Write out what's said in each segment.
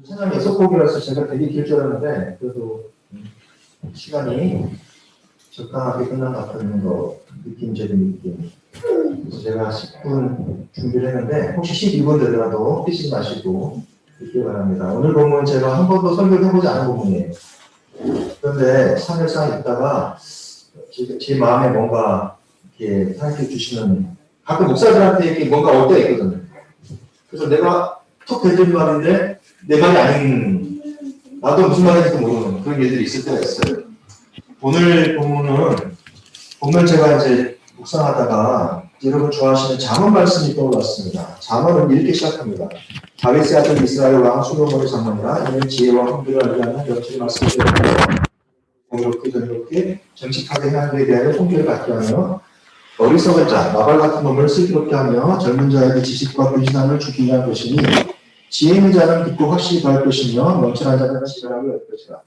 채널 6곡이라서 제가 되게 길 줄 알았는데 그래도 시간이 적당하게 끝난 것 같은 거 느낌적인 느낌. 그래서 제가 10분 준비를 했는데 혹시 12분 되더라도 뛰지 마시고 듣기 바랍니다. 오늘 본문 제가 한 번도 설교를 해보지 않은 본문이에요. 그런데 3일상 있다가 제 마음에 뭔가 이렇게 생각해 주시는 가끔 목사들한테 이렇게 뭔가 올 때가 있거든요. 그래서 내가 톡 던진 말인데 내 말이 아닌 나도 무슨 말인지 모르는 그런 일들이 있을 때가 있어요. 오늘 본문 제가 이제 묵상하다가 여러분 좋아하시는 잠언 말씀이 떠올랐습니다. 잠언은 이렇게 시작합니다. 다윗의 아들 이스라엘 왕 솔로몬의 잠언이라 이는 지혜와 훈계를 알게 하는 영적인 말씀을 공의롭게 정의롭게 정직하게 행하는 데 대하여 훈계를 갖게 하며 어리석은 자 나발 같은 놈을 슬기롭게 하며 젊은 자에게 지식과 근신함을 주기 위한 것이니 지혜 있는 자는 듣고 확실히 더할 것이며 멍청한 자는 시간하고 열 것이라.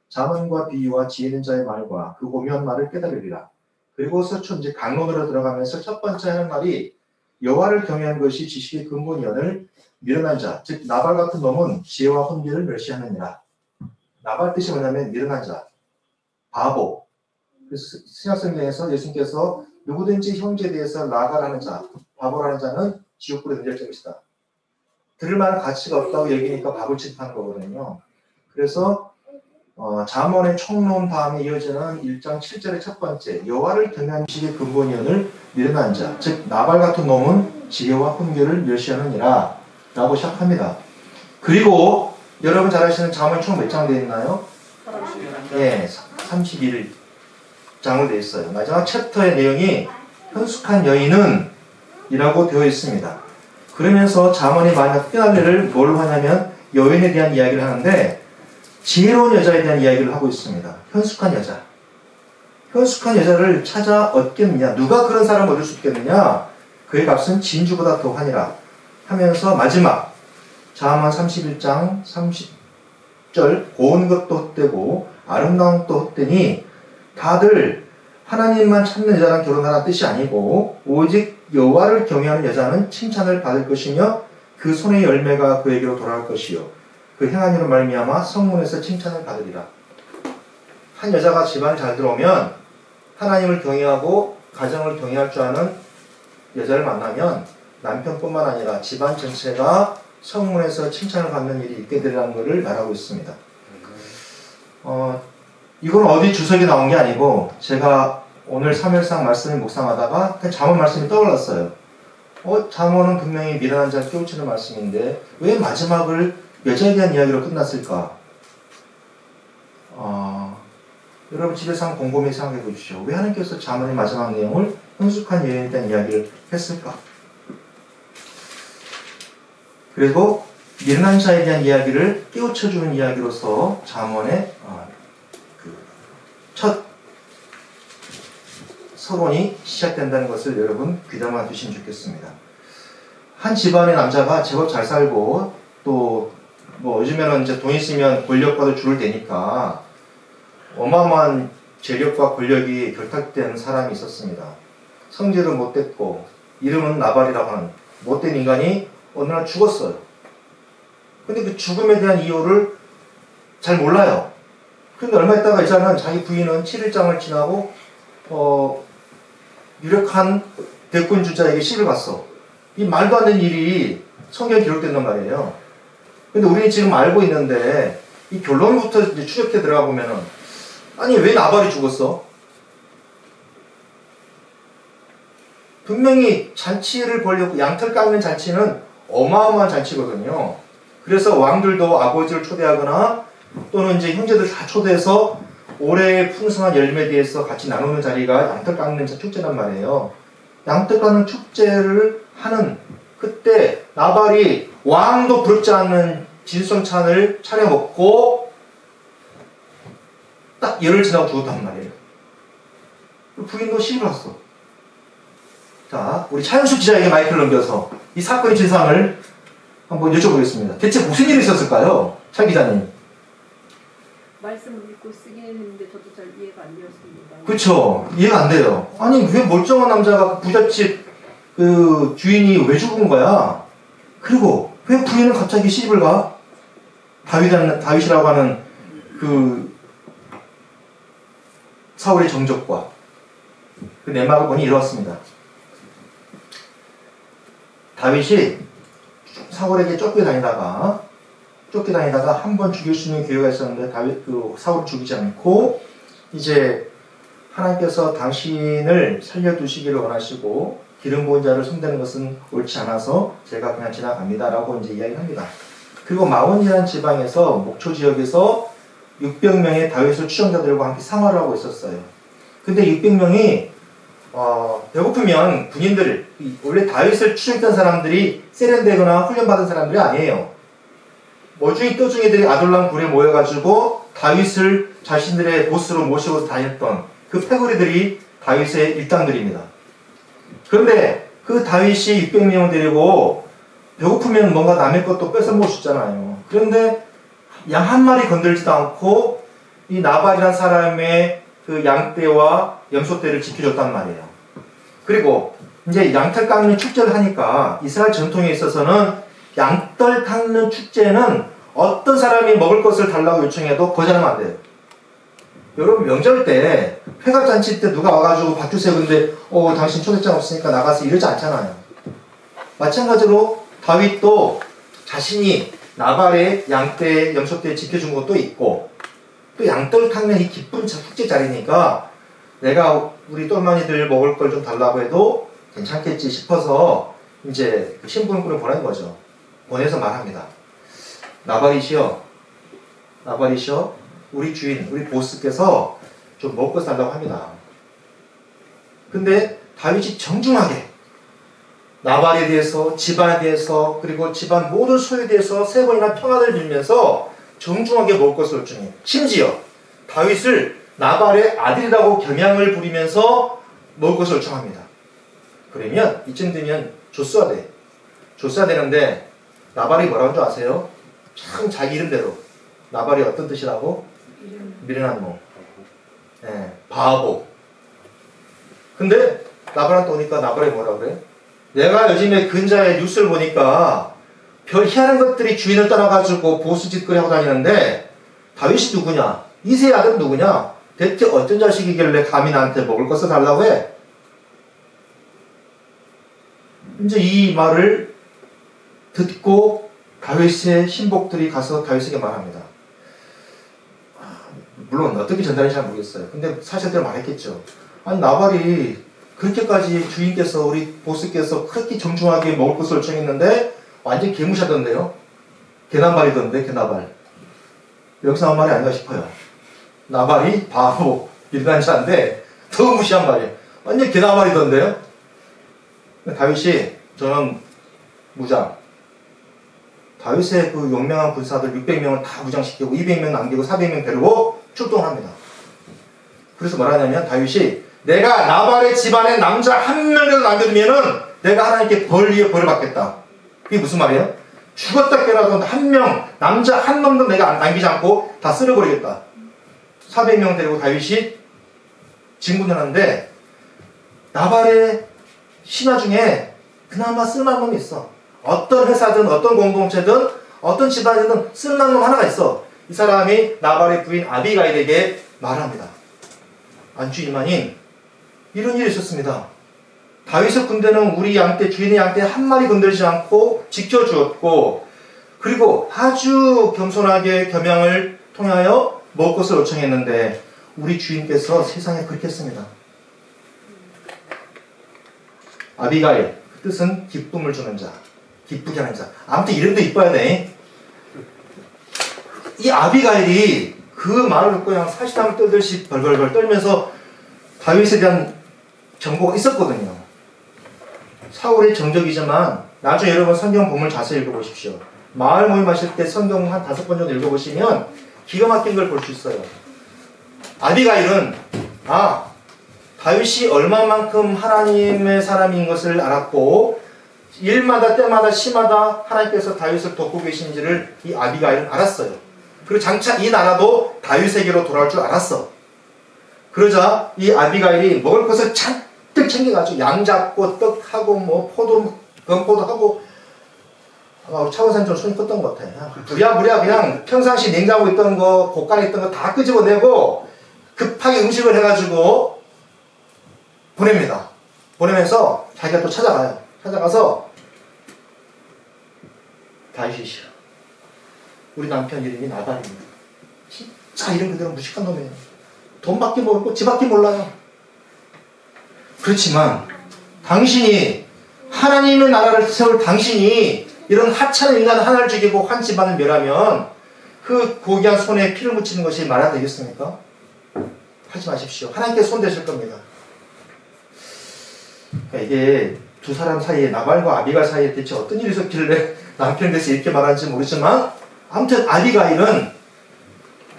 잠언과 비유와 지혜 있는 자의 말과 그 고미한 말을 깨달으리라. 그리고서 이제 강론으로 들어가면서 첫 번째 하는 말이 여호와를 경외하는 것이 지식의 근본이언을 미련한 자, 즉 나발 같은 놈은 지혜와 훈계를 멸시하느니라. 나발 뜻이 뭐냐면 미련한 자, 바보. 그래서 신약성경에서 예수님께서 누구든지 형제에 대해서 나가라는 자, 바보라는 자는 지옥불에 던질 것이다. 들을 만한 가치가 없다고 얘기니까 밥을 취급하는 거거든요. 그래서 잠언의 총론 다음에 이어지는 1장 7절의 첫 번째 여호와를 경외하는 지식의 근본이언을 미련한 자, 즉 나발 같은 놈은 지혜와 훈계를 멸시하느니라 라고 시작합니다. 그리고 여러분 잘 아시는 잠언이 총 몇 장 되어 있나요? 31장으로 되어 있어요. 마지막 챕터의 내용이 현숙한 여인은 이라고 되어 있습니다. 그러면서 잠언이 마지막 피날레를 뭘 하냐면 여인에 대한 이야기를 하는데 지혜로운 여자에 대한 이야기를 하고 있습니다. 현숙한 여자. 현숙한 여자를 찾아 얻겠느냐? 누가 그런 사람을 얻을 수 있겠느냐? 그의 값은 진주보다 더하니라 하면서 마지막 잠언 31장 30절 고운 것도 헛되고 아름다운 것도 헛되니 다들 하나님만 찾는 여자랑 결혼하라는 뜻이 아니고 오직 여호와를 경외하는 여자는 칭찬을 받을 것이며 그 손의 열매가 그에게로 돌아올 것이요 그 행한 일로 말미암아 성문에서 칭찬을 받으리라. 한 여자가 집안에 잘 들어오면 하나님을 경외하고 가정을 경외할 줄 아는 여자를 만나면 남편뿐만 아니라 집안 전체가 성문에서 칭찬을 받는 일이 있게 되리라는 것을 말하고 있습니다. 이건 어디 주석이 나온 게 아니고 제가 오늘 3일상 말씀을 묵상하다가 잠언 말씀이 떠올랐어요. 잠언은 분명히 미련한 자를 깨우치는 말씀인데 왜 마지막을 여자에 대한 이야기로 끝났을까? 여러분 집에서 한번 곰곰이 생각해 보십시오. 왜 하나님께서 잠언의 마지막 내용을 현숙한 여인에 대한 이야기를 했을까? 그리고 미련한 자에 대한 이야기를 깨우쳐주는 이야기로서 잠언의 첫 서론이 시작된다는 것을 여러분 귀담아 두시면 좋겠습니다. 한 집안의 남자가 제법 잘 살고 또 요즘에는 이제 돈 있으면 권력과도 줄을 대니까 어마어마한 재력과 권력이 결탁된 사람이 있었습니다. 성질은 못됐고 이름은 나발이라고 하는 못된 인간이 어느 날 죽었어요. 근데 그 죽음에 대한 이유를 잘 몰라요. 근데 얼마 있다가 이 사람은 자기 부인은 7일장을 지나고 유력한 대권 주자에게 시를 갔어. 이 말도 안 되는 일이 성경에 기록된단 말이에요. 근데 우리는 지금 알고 있는데 이 결론부터 이제 추적해 들어가 보면은 아니 왜 나발이 죽었어? 분명히 잔치를 벌려고 양털 깎는 잔치는 어마어마한 잔치거든요. 그래서 왕들도 아버지를 초대하거나 또는 이제 형제들 다 초대해서 올해의 풍성한 열매에 대해서 같이 나누는 자리가 양털 깎는 축제란 말이에요. 양털 깎는 축제를 하는 그때 나발이 왕도 부럽지 않는 진송찬을 차려 먹고 딱 열흘 지나고 죽었단 말이에요. 부인도 시를 왔어. 자, 우리 차영숙 기자에게 마이크를 넘겨서 이 사건의 진상을 한번 여쭤보겠습니다. 대체 무슨 일이 있었을까요? 차 기자님. 말씀을 읽고 쓰긴 했는데 저도 잘 이해가 안 되었습니다. 그쵸. 이해가 안 돼요. 아니 왜 멀쩡한 남자가 부잣집 그 주인이 왜 죽은 거야? 그리고 왜 부인은 갑자기 시집을 가? 다윗이라고 하는 그 사울의 정적과 그 내막을 보니 이렇습니다. 다윗이 사울에게 쫓겨다니다가 한 번 죽일 수 있는 기회가 있었는데 사울을 죽이지 않고 이제 하나님께서 당신을 살려두시기를 원하시고 기름 부은 자를 손대는 것은 옳지 않아서 제가 그냥 지나갑니다라고 이제 이야기합니다. 그리고 마온이라는 지방에서 목초 지역에서 600명의 다윗의 추종자들과 함께 생활을 하고 있었어요. 근데 600명이 배고프면 군인들, 원래 다윗을 추종했던 사람들이 세련되거나 훈련받은 사람들이 아니에요. 머중이 떠중이들이 아둘람 굴에 모여가지고 다윗을 자신들의 보스로 모시고 다녔던 그 패거리들이 다윗의 일당들입니다. 그런데 그 다윗이 600명을 데리고 배고프면 뭔가 남의 것도 뺏어 먹을 수 있잖아요. 그런데 양 한 마리 건들지도 않고 이 나발이라는 사람의 그 양떼와 염소떼를 지켜줬단 말이에요. 그리고 이제 양털 깎는 축제를 하니까 이스라엘 전통에 있어서는 양털 깎는 축제는 어떤 사람이 먹을 것을 달라고 요청해도 거절하면 안 돼요. 여러분 명절 때 회갑잔치 때 누가 와가지고 밥 주세요 근데 당신 초대장 없으니까 나가서 이러지 않잖아요. 마찬가지로 다윗도 자신이 나발의 양떼, 염소떼 지켜준 것도 있고 또 양털 깎는 이 기쁜 축제 자리니까 내가 우리 똘마니들 먹을 걸 좀 달라고 해도 괜찮겠지 싶어서 이제 그 신분꾼을 보낸 거죠. 보내서 말합니다. 나발이시여 우리 주인, 우리 보스께서 좀 먹고 살라고 합니다. 근데 다윗이 정중하게 나발에 대해서, 집안에 대해서, 그리고 집안 모든 소유에 대해서 3번이나 평안을 빌면서 정중하게 먹을 것을 요청해요. 심지어 다윗을 나발의 아들이라고 겸양을 부리면서 먹을 것을 요청합니다. 그러면 이쯤 되면 줬어야 되는데 나발이 뭐라는 줄 아세요? 참 자기 이름대로. 나발이 어떤 뜻이라고? 미련한 놈. 바보. 근데 나발한테 오니까 나발이 뭐라 그래? 내가 요즘에 근자의 뉴스를 보니까 별 희한한 것들이 주인을 떠나가지고 보수짓거리 하고 다니는데 다윗이 누구냐? 이세의 아들은 누구냐? 대체 어떤 자식이길래 감히 나한테 먹을 것을 달라고 해? 이제 이 말을 듣고 다윗의 신복들이 가서 다윗에게 말합니다. 물론 어떻게 전달인지 잘 모르겠어요. 근데 사실대로 말했겠죠. 아니 나발이 그렇게까지 주인께서 우리 보스께서 그렇게 정중하게 먹을 것을 요청했는데 완전히 개무시하던데요. 개나발이던데 개나발. 여기서 나온 말이 아닌가 싶어요. 나발이 바보 이런 자인데 더 무시한 말이에요. 완전 개나발이던데요. 다윗이 저는 무장. 다윗의 그 용맹한 군사들 600명을 다 무장시키고 200명 남기고 400명 데리고 출동합니다. 그래서 뭐라냐면 다윗이 내가 나발의 집안에 남자 한 명이라도 남겨두면은 내가 하나님께 벌 위에 벌을 받겠다. 그게 무슨 말이에요? 죽었다 깨라도 한 명, 남자 한 놈도 내가 남기지 않고 다 쓸어버리겠다. 400명 데리고 다윗이 진군을 하는데 나발의 신하 중에 그나마 쓸만한 놈이 있어. 어떤 회사든 어떤 공동체든 어떤 집안이든 쓸만한 놈 하나가 있어. 이 사람이 나발의 부인 아비가일에게 말합니다. 안주일만인 이런 일이 있었습니다. 다윗의 군대는 우리 양떼, 주인의 양떼 한 마리 건들지 않고 지켜주었고 그리고 아주 겸손하게 겸양을 통하여 먹을 것을 요청했는데 우리 주인께서 세상에 그렇게 했습니다. 아비가일, 그 뜻은 기쁨을 주는 자, 기쁘게 하는 자. 아무튼 이름도 이뻐야 돼. 이 아비가일이 그 말을 듣고 그냥 사시담을 떨듯이 벌벌벌 떨면서 다윗에 대한 정보가 있었거든요. 사울의 정적이지만 나중에 여러분 성경 본문을 자세히 읽어보십시오. 마을 모임하실 때 성경 한 5번 정도 읽어보시면 기가 막힌 걸 볼 수 있어요. 아비가일은 다윗이 얼마만큼 하나님의 사람인 것을 알았고 일마다 때마다 시마다 하나님께서 다윗을 돕고 계신지를 이 아비가일은 알았어요. 그리고 장차 이 나라도 다윗에게로 돌아올 줄 알았어. 그러자 이 아비가일이 먹을 것을 잔뜩 챙겨가지고 양 잡고 떡하고 뭐 포도, 건포도 하고 아마 차원사님 좀 손이 컸던 것 같아. 부랴부랴 그냥 평상시 냉장고에 있던 거, 곳간에 있던 거 다 끄집어내고 급하게 음식을 해가지고 보냅니다. 보내면서 자기가 또 찾아가요. 찾아가서 다윗이시여, 우리 남편 이름이 나발입니다. 진짜 이름 그대로 무식한 놈이에요. 돈밖에 모르고 집밖에 몰라요. 그렇지만 당신이 하나님의 나라를 세울 당신이 이런 하찮은 인간 하나를 죽이고 한 집안을 멸하면 그 고귀한 손에 피를 묻히는 것이 말이 되겠습니까? 하지 마십시오. 하나님께 손대실 겁니다. 그러니까 이게 두 사람 사이에, 나발과 아비가일 사이에 대체 어떤 일이 있었길래 남편에 대해서 이렇게 말하는지 모르지만 아무튼 아비가일은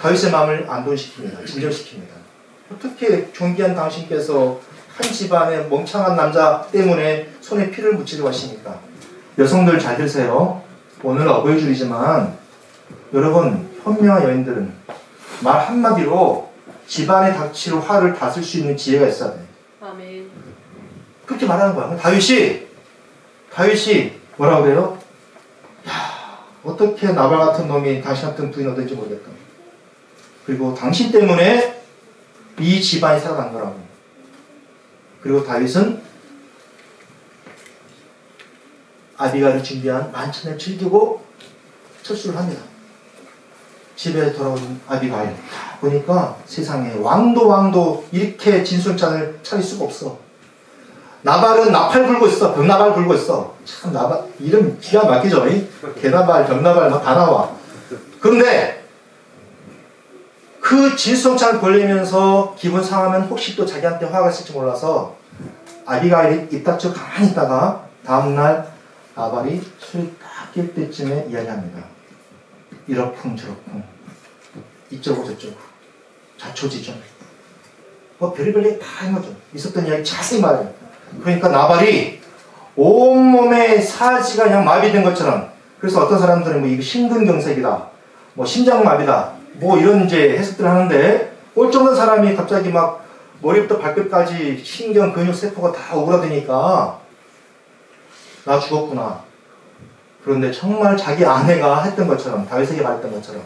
다윗의 마음을 안도시킵니다. 진정시킵니다. 어떻게 존귀한 당신께서 한 집안의 멍청한 남자 때문에 손에 피를 묻히려고 하십니까? 여성들 잘 들으세요. 오늘 어버이주이지만 여러분, 현명한 여인들은 말 한마디로 집안에 닥칠 화를 다스릴 수 있는 지혜가 있어야 돼요. 아멘. 그렇게 말하는 거야. 다윗이 뭐라고 그래요? 야, 어떻게 나발 같은 놈이 당신 같은 부인 얻을지 모르겠다. 그리고 당신 때문에 이 집안이 살아난 거라고. 그리고 다윗은 아비가를 준비한 만찬을 즐기고 철수를 합니다. 집에 돌아온 아비가일 보니까 세상에 왕도 이렇게 진술잔을 차릴 수가 없어. 나발은 나팔 불고 있어. 병나발 불고 있어. 참 나발 이름 기가 막히죠. 개나발, 병나발 막 다 나와. 그런데 그 진수성찬을 벌리면서 기분 상하면 혹시 또 자기한테 화가 있을지 몰라서 아비가일이 입 닥쳐 가만히 있다가 다음날 나발이 술이 딱 깰 때쯤에 이야기합니다. 이러쿵저러쿵 이쪽으로 저쪽으로 자초지종 별의별 얘기 다 한 거죠. 있었던 이야기 자세히 말해요. 그러니까 나발이 온몸에 사지가 그냥 마비된 것처럼, 그래서 어떤 사람들은 뭐 이거 심근경색이다, 뭐 심장마비다, 뭐 이런 이제 해석들을 하는데, 꼴쩍는 사람이 갑자기 막 머리부터 발끝까지 신경, 근육, 세포가 다 오그라드니까 나 죽었구나. 그런데 정말 자기 아내가 했던 것처럼, 다윗에게 말했던 것처럼,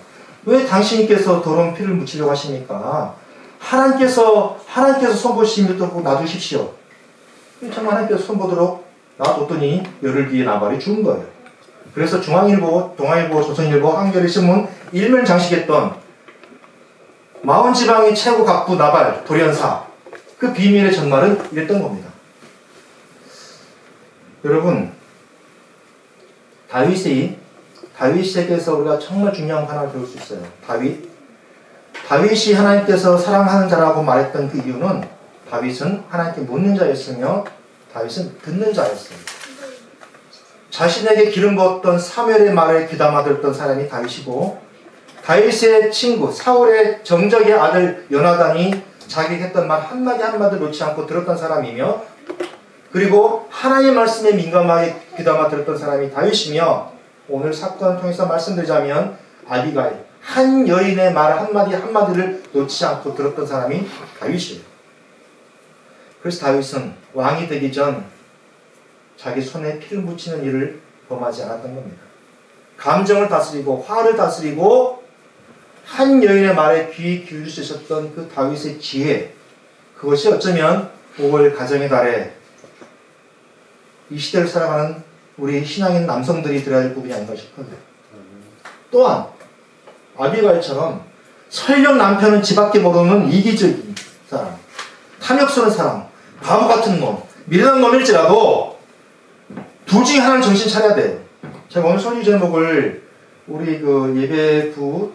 왜 당신께서 더러운 피를 묻히려고 하십니까? 하나님께서 손보시면 또 놔두십시오. 정말 하나님께서 손보도록 놔뒀더니 열흘 뒤에 나발이 죽은 거예요. 그래서 중앙일보, 동아일보, 조선일보, 한겨레신문 일면장식했던 마온지방의 최고 갑부 나발 돌연사, 그 비밀의 전말은 이랬던 겁니다. 여러분, 다윗에게서 우리가 정말 중요한 거 하나 배울 수 있어요. 다윗이 하나님께서 사랑하는 자라고 말했던 그 이유는 다윗은 하나님께 묻는 자였으며 다윗은 듣는 자였어요. 자신에게 기름 부었던 사무엘의 말에 귀담아 들었던 사람이 다윗이고, 다윗의 친구 사울의 정적의 아들 요나단이 자기가 했던 말 한마디 놓지 않고 들었던 사람이며, 그리고 하나님의 말씀에 민감하게 귀담아 들었던 사람이 다윗이며, 오늘 사건을 통해서 말씀드리자면 아비가일, 한 여인의 말 한마디를 놓지 않고 들었던 사람이 다윗이에요. 그래서 다윗은 왕이 되기 전 자기 손에 피를 묻히는 일을 범하지 않았던 겁니다. 감정을 다스리고 화를 다스리고 한 여인의 말에 귀 기울일 수 있었던 그 다윗의 지혜, 그것이 어쩌면 5월 가정의 달에 이 시대를 살아가는 우리 신앙인 남성들이 들어야 할 부분이 아닌가 싶거든요. 또한 아비가일처럼 설령 남편은 지밖에 모르는 이기적인 사람, 탐욕스러운 사람, 바보 같은 놈, 미련한 놈일지라도 둘 중에 하나는 정신 차려야 돼요. 제가 오늘 설교 제목을 우리 그 예배부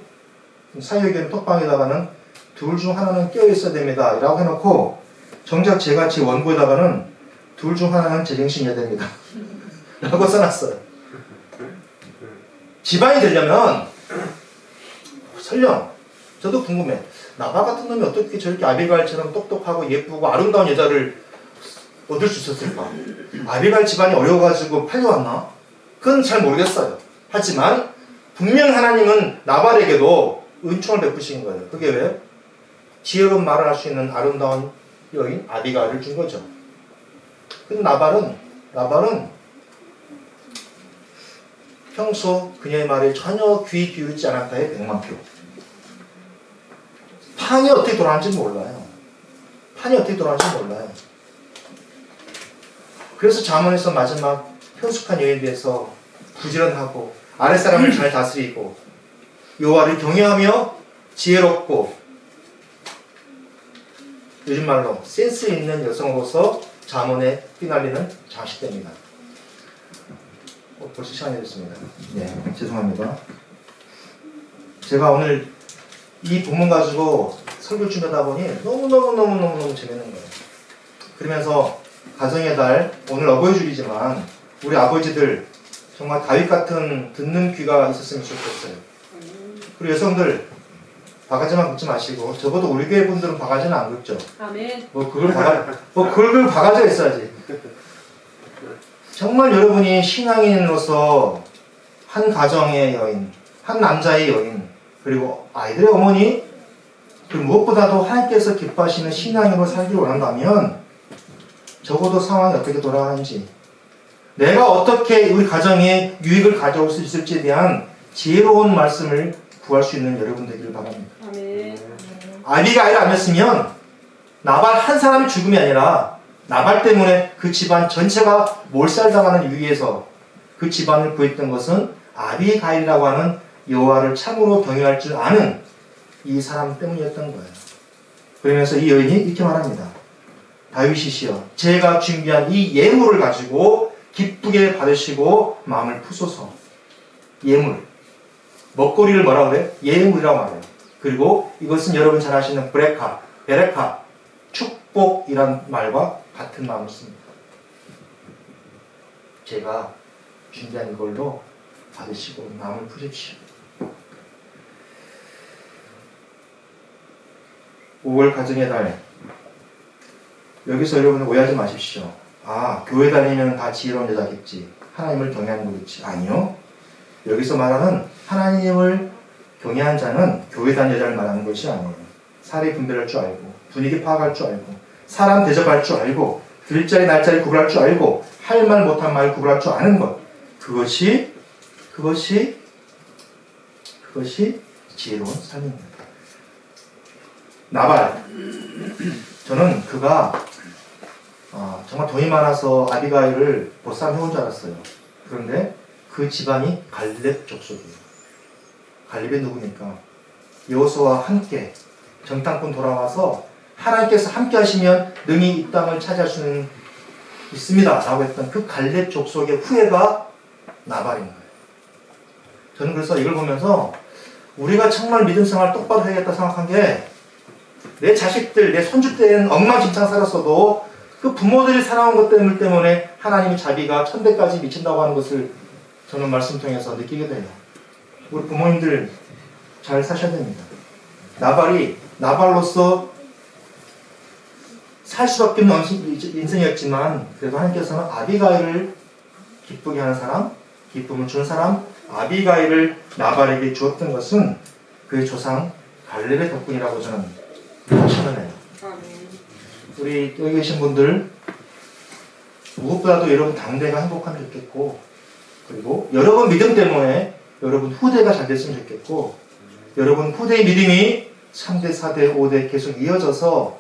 사회의견 톡방에다가는 둘 중 하나는 깨어있어야 됩니다 라고 해놓고, 정작 제가 제 원고에다가는 둘 중 하나는 제정신이어야 됩니다 라고 써놨어요. 집안이 되려면 설령 저도 궁금해, 나발 같은 놈이 어떻게 저렇게 아비가일처럼 똑똑하고 예쁘고 아름다운 여자를 얻을 수 있었을까? 아비가일 집안이 어려워가지고 팔려왔나? 그건 잘 모르겠어요. 하지만 분명 하나님은 나발에게도 은총을 베푸신 거예요. 그게 왜? 지혜로운 말을 할 수 있는 아름다운 여인 아비가일을 준 거죠. 근데 나발은 평소 그녀의 말에 전혀 귀 기울이지 않았다의 100만표. 판이 어떻게 돌아가는지 몰라요. 판이 어떻게 돌아가는지 몰라요. 그래서 잠언에서 마지막 편숙한 여인에 대해서 부지런하고 아랫사람을 잘 다스리고 여호와를 경외하며 지혜롭고 요즘 말로 센스 있는 여성으로서 잠언에 휘날리는 장식됩니다. 벌써 시간이 됐습니다. 네, 죄송합니다. 제가 오늘 이 본문 가지고 설교를 준비하다 보니 너무 재밌는 거예요. 그러면서 가정의 달, 오늘 어버이주일이지만 우리 아버지들 정말 다윗 같은 듣는 귀가 있었으면 좋겠어요. 그리고 여성들 바가지만 긁지 마시고 적어도 우리 교회 분들은 바가지는 안 긁죠. 아멘. 그걸 바가지가 있어야지. 정말 여러분이 신앙인으로서 한 가정의 여인, 한 남자의 여인, 그리고 아이들의 어머니, 그리고 무엇보다도 하나님께서 기뻐하시는 신앙인으로 살기를 원한다면 적어도 상황이 어떻게 돌아가는지, 내가 어떻게 우리 가정에 유익을 가져올 수 있을지에 대한 지혜로운 말씀을 구할 수 있는 여러분 되기를 바랍니다. 아멘. 아비가일 아니었으면 나발 한 사람의 죽음이 아니라 나발 때문에 그 집안 전체가 몰살당하는 위기에서 그 집안을 구했던 것은 아비가일이라고 하는 여호와를 참으로 경외할 줄 아는 이 사람 때문이었던 거예요. 그러면서 이 여인이 이렇게 말합니다. 다윗이시여, 제가 준비한 이 예물을 가지고 기쁘게 받으시고 마음을 푸소서. 예물. 먹거리를 뭐라고 그래요? 예물이라고 말해요. 그리고 이것은 여러분 잘 아시는 베레카, 축복이란 말과 같은 마음을 씁니다. 제가 준비한 이걸로 받으시고 마음을 푸십시오. 5월 가정의 달. 여기서 여러분 오해하지 마십시오. 아, 교회 다니면 다 지혜로운 여자겠지. 하나님을 경외하는 거겠지. 아니요. 여기서 말하는 하나님을 경외한 자는 교회 다니는 여자를 말하는 것이 아니에요. 사례 분별할 줄 알고, 분위기 파악할 줄 알고, 사람 대접할 줄 알고, 들자리 날짜리 구분할 줄 알고, 할 말 못한 말 구분할 줄 아는 것. 그것이 지혜로운 삶입니다. 나발. 저는 그가 정말 돈이 많아서 아비가일을 보쌈해온 줄 알았어요. 그런데 그 집안이 갈렙 족속이에요. 갈렙이 누구니까? 여호수아와 함께 정탐꾼 돌아와서 하나님께서 함께 하시면 능히 이 땅을 차지할 수는 있습니다 라고 했던 그 갈렙 족속의 후예가 나발인 거예요. 저는 그래서 이걸 보면서 우리가 정말 믿음 생활 똑바로 해야겠다 생각한 게, 내 자식들, 내 손주 때는 엉망진창 살았어도 그 부모들이 살아온 것 때문에 하나님의 자비가 천대까지 미친다고 하는 것을 저는 말씀 통해서 느끼게 돼요. 우리 부모님들 잘 사셔야 됩니다. 나발로서 살 수밖에 없는 인생이었지만 그래도 하나님께서는 아비가일을 기쁘게 하는 사람, 기쁨을 주는 사람, 아비가일을 나발에게 주었던 것은 그의 조상 갈렙의 덕분이라고 저는 신원해요. 우리 여기 계신 분들 무엇보다도 여러분 당대가 행복하면 좋겠고, 그리고 여러분 믿음 때문에 여러분 후대가 잘 됐으면 좋겠고, 여러분 후대의 믿음이 3대, 4대, 5대 계속 이어져서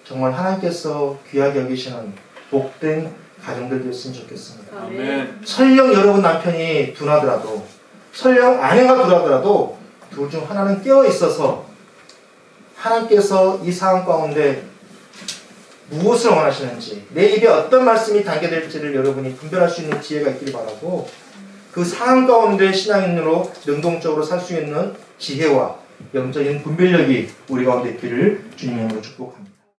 정말 하나님께서 귀하게 여기시는 복된 가정들 되었으면 좋겠습니다. 아멘. 설령 여러분 남편이 둔하더라도, 설령 아내가 둔하더라도 둘 중 하나는 깨어 있어서 하나님께서 이 상황 가운데 무엇을 원하시는지, 내 입에 어떤 말씀이 담겨질지를 여러분이 분별할 수 있는 지혜가 있기를 바라고, 그 상황 가운데 신앙인으로 능동적으로 살 수 있는 지혜와 영적인 분별력이 우리 가운데 있기를 주님의 이름으로 축복합니다.